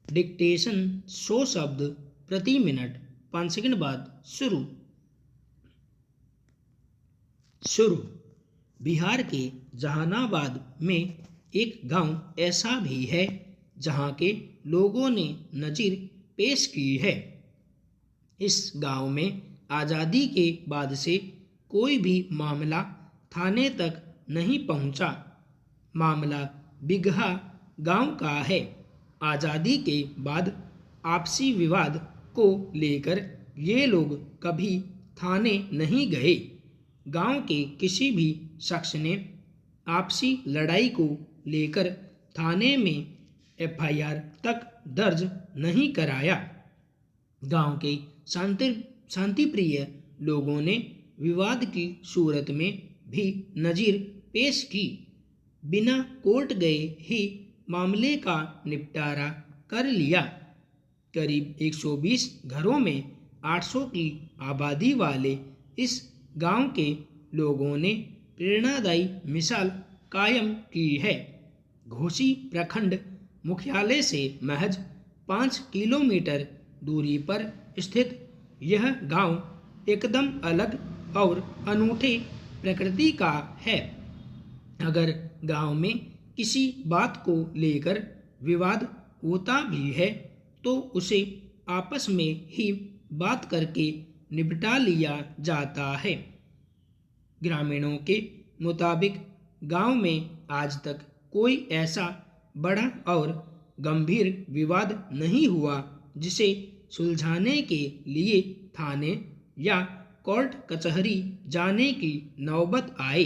Dictation 100 शब्द प्रति minute. 5 second बाद शुरू। शुरू। बिहार के जहानाबाद में एक गांव ऐसा भी है जहां के लोगों ने नज़ीर पेश की है। इस गांव में आज़ादी के बाद से कोई भी मामला थाने तक नहीं पहुंचा। मामला बिगहा गांव का है। आज़ादी के बाद आपसी विवाद को लेकर ये लोग कभी थाने नहीं गए। गांव के किसी भी शख्स ने आपसी लड़ाई को लेकर थाने में एफआईआर तक दर्ज नहीं कराया। गांव के शांतिप्रिय लोगों ने विवाद की सूरत में भी नज़ीर पेश की। बिना कोर्ट गए ही मामले का निपटारा कर लिया। करीब 120 घरों में 800 की आबादी वाले इस गांव के लोगों ने प्रेरणादायी मिसाल कायम की है। घोसी प्रखंड मुख्यालय से महज 5 किलोमीटर दूरी पर स्थित यह गांव एकदम अलग और अनूठे प्रकृति का है। अगर गांव में किसी बात को लेकर विवाद होता भी है तो उसे आपस में ही बात करके निपटा लिया जाता है। ग्रामीणों के मुताबिक गांव में आज तक कोई ऐसा बड़ा और गंभीर विवाद नहीं हुआ जिसे सुलझाने के लिए थाने या कोर्ट कचहरी जाने की नौबत आए।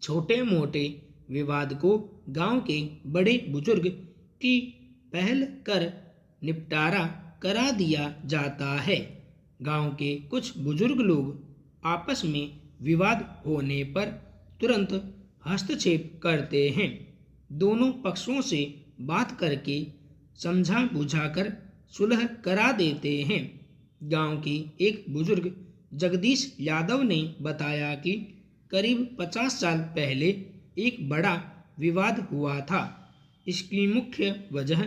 छोटे मोटे विवाद को गांव के बड़े बुजुर्ग की पहल कर निपटारा करा दिया जाता है। गांव के कुछ बुजुर्ग लोग आपस में विवाद होने पर तुरंत हस्तक्षेप करते हैं। दोनों पक्षों से बात करके समझा बुझाकर सुलह करा देते हैं। गांव के एक बुजुर्ग जगदीश यादव ने बताया कि करीब 50 साल पहले एक बड़ा विवाद हुआ था। इसकी मुख्य वजह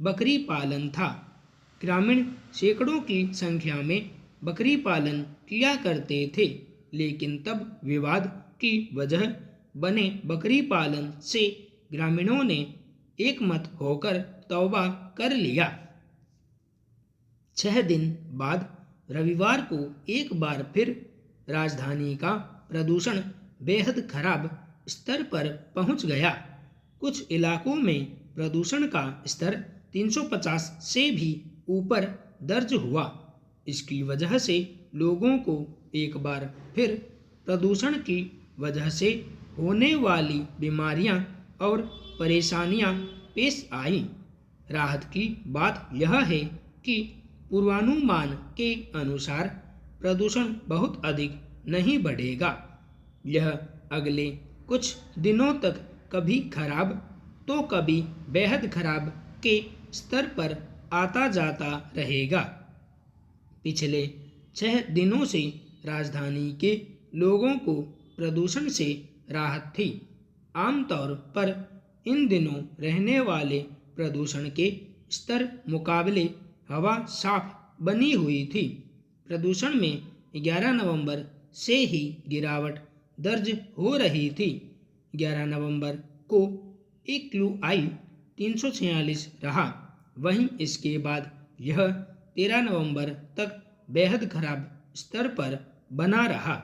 बकरी पालन था। ग्रामीण सैकड़ों की संख्या में बकरी पालन किया करते थे, लेकिन तब विवाद की वजह बने बकरी पालन से ग्रामीणों ने एकमत होकर तौबा कर लिया। 6 दिन बाद रविवार को एक बार फिर राजधानी का प्रदूषण बेहद खराब स्तर पर पहुंच गया। कुछ इलाकों में प्रदूषण का स्तर 350 से भी ऊपर दर्ज हुआ। इसकी वजह से लोगों को एक बार फिर प्रदूषण की वजह से होने वाली बीमारियां और परेशानियां पेश आईं। राहत की बात यह है कि पूर्वानुमान के अनुसार प्रदूषण बहुत अधिक नहीं बढ़ेगा। यह अगले कुछ दिनों तक कभी खराब तो कभी बेहद खराब के स्तर पर आता जाता रहेगा। पिछले 6 दिनों से राजधानी के लोगों को प्रदूषण से राहत थी। आमतौर पर इन दिनों रहने वाले प्रदूषण के स्तर मुकाबले हवा साफ बनी हुई थी। प्रदूषण में 11 नवंबर से ही गिरावट दर्ज हो रही थी। 11 नवंबर को AQI 346 रहा। वहीं इसके बाद यह 13 नवंबर तक बेहद खराब स्तर पर बना रहा।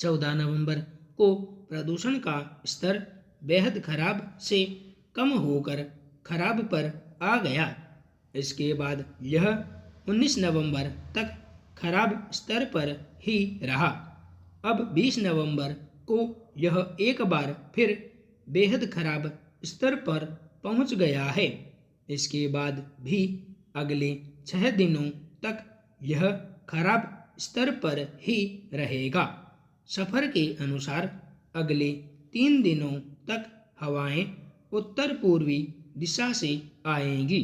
14 नवंबर को प्रदूषण का स्तर बेहद खराब से कम होकर खराब पर आ गया। इसके बाद यह 19 नवंबर तक खराब स्तर पर ही रहा। अब 20 नवंबर को यह एक बार फिर बेहद खराब स्तर पर पहुंच गया है। इसके बाद भी अगले 6 दिनों तक यह खराब स्तर पर ही रहेगा। सफ़र के अनुसार अगले 3 दिनों तक हवाएं उत्तर पूर्वी दिशा से आएंगी।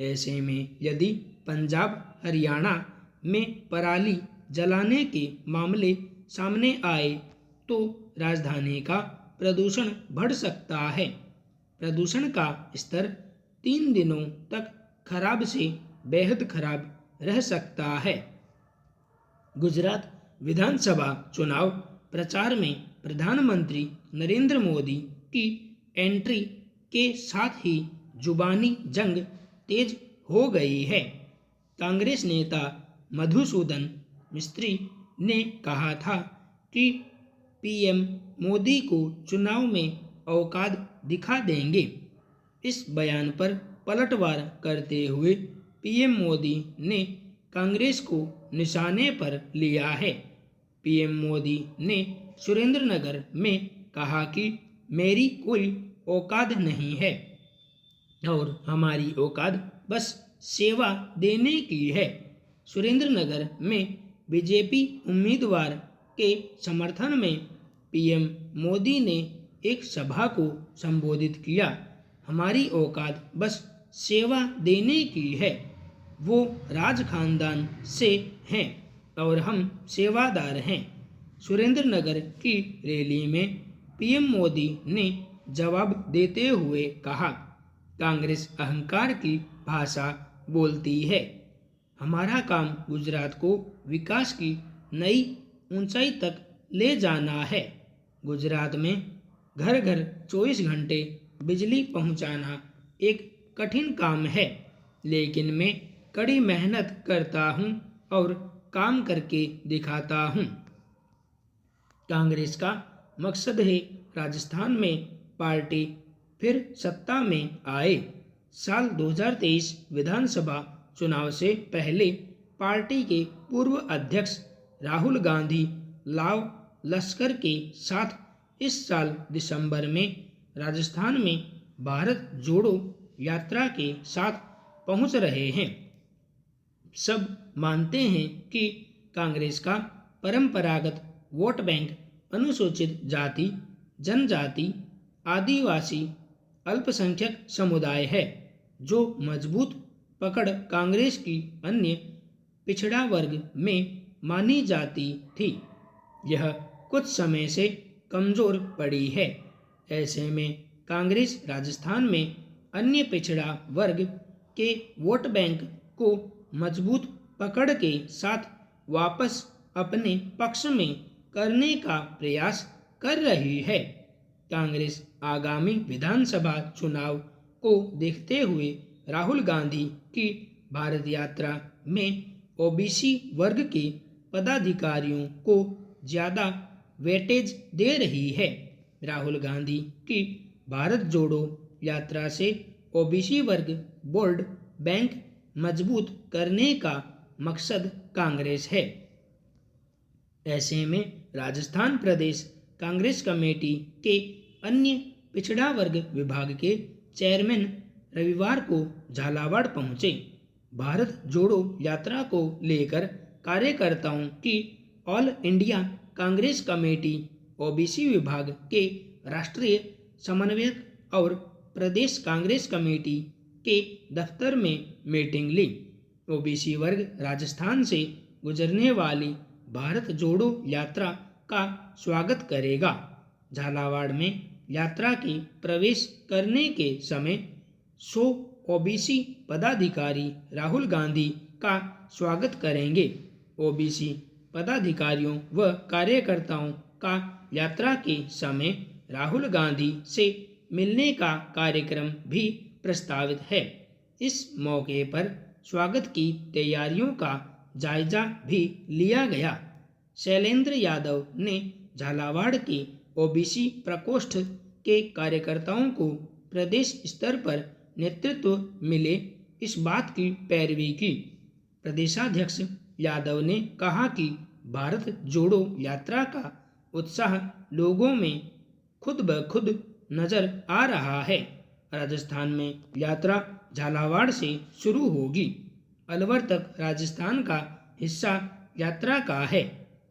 ऐसे में यदि पंजाब हरियाणा में पराली जलाने के मामले सामने आए तो राजधानी का प्रदूषण बढ़ सकता है। प्रदूषण का स्तर 3 दिनों तक खराब से बेहद खराब रह सकता है। गुजरात विधानसभा चुनाव प्रचार में प्रधानमंत्री नरेंद्र मोदी की एंट्री के साथ ही जुबानी जंग तेज हो गई है। कांग्रेस नेता मधुसूदन मिस्त्री ने कहा था कि पीएम मोदी को चुनाव में औकात दिखा देंगे। इस बयान पर पलटवार करते हुए पीएम मोदी ने कांग्रेस को निशाने पर लिया है। पीएम मोदी ने सुरेंद्रनगर में कहा कि मेरी कोई औकात नहीं है और हमारी औकात बस सेवा देने की है। सुरेंद्रनगर में बीजेपी उम्मीदवार के समर्थन में पीएम मोदी ने एक सभा को संबोधित किया। हमारी औकात बस सेवा देने की है। वो राज खानदान से हैं और हम सेवादार हैं। सुरेंद्रनगर की रैली में पीएम मोदी ने जवाब देते हुए कहा, कांग्रेस अहंकार की भाषा बोलती है। हमारा काम गुजरात को विकास की नई ऊंचाई तक ले जाना है। गुजरात में घर घर 24 घंटे बिजली पहुंचाना एक कठिन काम है, लेकिन मैं कड़ी मेहनत करता हूं और काम करके दिखाता हूं। कांग्रेस का मकसद है राजस्थान में पार्टी फिर सत्ता में आए। साल 2023 विधानसभा चुनाव से पहले पार्टी के पूर्व अध्यक्ष राहुल गांधी लाव लश्कर के साथ इस साल दिसंबर में राजस्थान में भारत जोड़ो यात्रा के साथ पहुंच रहे हैं। सब मानते हैं कि कांग्रेस का परंपरागत वोट बैंक अनुसूचित जाति, जनजाति, आदिवासी, अल्पसंख्यक समुदाय है, जो मजबूत पकड़ कांग्रेस की अन्य पिछड़ा वर्ग में मानी जाती थी। यह कुछ समय से कमजोर पड़ी है। ऐसे में कांग्रेस राजस्थान में अन्य पिछड़ा वर्ग के वोट बैंक को मजबूत पकड़ के साथ वापस अपने पक्ष में करने का प्रयास कर रही है। कांग्रेस आगामी विधानसभा चुनाव को देखते हुए राहुल गांधी की भारत यात्रा में ओबीसी वर्ग के पदाधिकारियों को ज़्यादा वेटेज दे रही है। राहुल गांधी की भारत जोड़ो यात्रा से ओबीसी वर्ग वोट बैंक मजबूत करने का मकसद कांग्रेस है। ऐसे में राजस्थान प्रदेश कांग्रेस कमेटी के अन्य पिछड़ा वर्ग विभाग के चेयरमैन रविवार को झालावाड़ पहुंचे। भारत जोड़ो यात्रा को लेकर कार्यकर्ताओं की all India Congress committee OBC विभाग के राष्ट्रीय समन्वयक और प्रदेश कांग्रेस कमेटी के दफ्तर में मीटिंग ली। ओबीसी वर्ग राजस्थान से गुजरने वाली भारत जोड़ो यात्रा का स्वागत करेगा। झालावाड़ में यात्रा के प्रवेश करने के समय 100 ओबीसी पदाधिकारी राहुल गांधी का स्वागत करेंगे। ओबीसी पदाधिकारियों व कार्यकर्ताओं का यात्रा के समय राहुल गांधी से मिलने का कार्यक्रम भी प्रस्तावित है। इस मौके पर स्वागत की तैयारियों का जायजा भी लिया गया। शैलेंद्र यादव ने झालावाड़ के ओबीसी प्रकोष्ठ के कार्यकर्ताओं को प्रदेश स्तर पर नेतृत्व मिले इस बात की पैरवी की। प्रदेशाध्यक्ष यादव ने कहा कि भारत जोड़ो यात्रा का उत्साह लोगों में खुद ब खुद नजर आ रहा है। राजस्थान में यात्रा झालावाड़ से शुरू होगी। अलवर तक राजस्थान का हिस्सा यात्रा का है।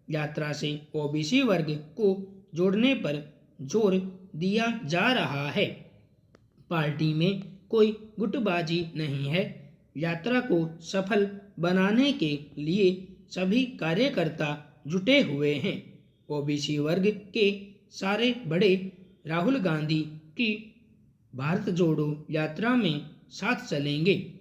यात्रा से ओबीसी वर्ग को जोड़ने पर जोर दिया जा रहा है। पार्टी में कोई गुटबाजी नहीं है। यात्रा को सफल बनाने के लिए सभी कार्यकर्ता जुटे हुए हैं। ओबीसी वर्ग के सारे बड़े राहुल गांधी की भारत जोड़ो यात्रा में साथ चलेंगे।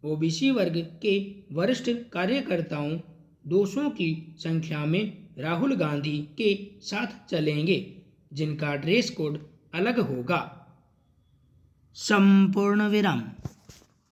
ओबीसी वर्ग के वरिष्ठ कार्यकर्ताओं 200 की संख्या में राहुल गांधी के साथ चलेंगे, जिनका ड्रेस कोड अलग होगा। संपूर्ण विराम।